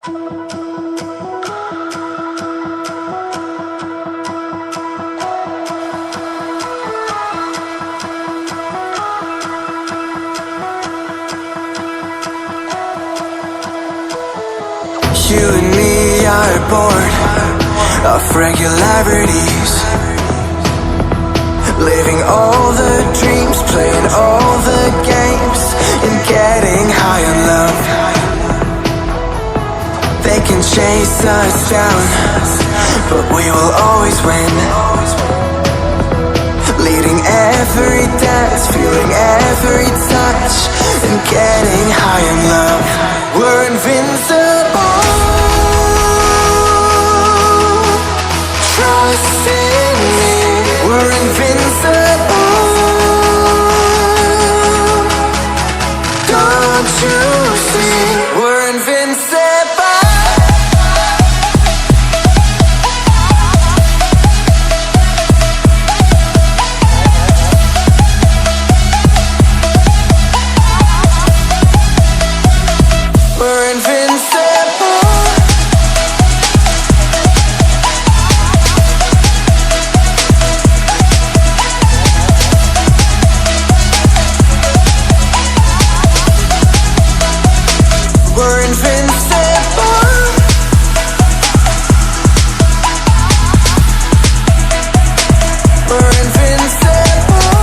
You and me are bored of regularities, living all the dreams, playing all the games, and getting high on love. They can chase us down, but we will always win. Leading every dance, feeling every touch, and getting high on love. We're invincible. Trust in me, we're invincible. Don't you see, we're invincible. We're invincible. We're invincible. We're invincible.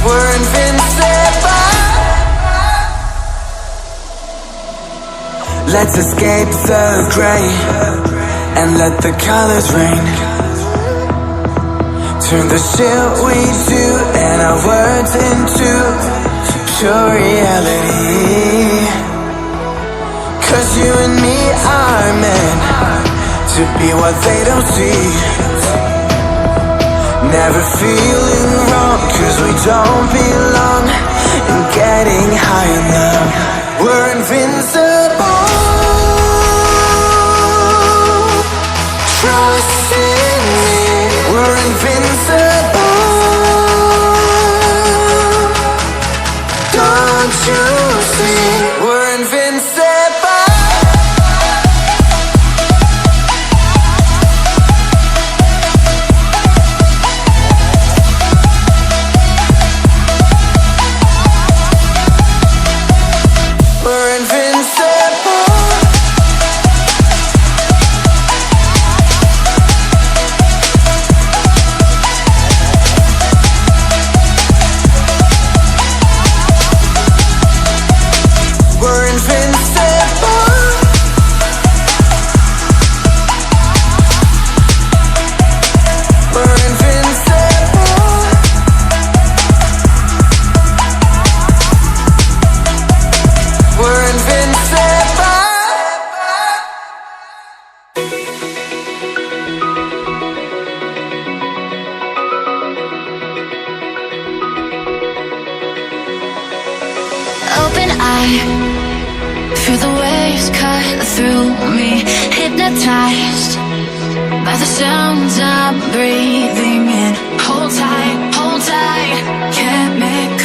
We're invincible. Let's escape the gray and let the colors rain. Turn the shit we do and our words into pure reality. 'Cause you and me are meant to be what they don't see. Never feeling wrong 'cause we don't belong. And getting high in love. We're invincible. Trust in me, we're invincible. Don't you see, we're invincible. We're invincible. We're invincible. We're invincible. We're invincible. Open eye, feel the waves cut through me. Hypnotized by the sounds I'm breathing in. Hold tight, can't make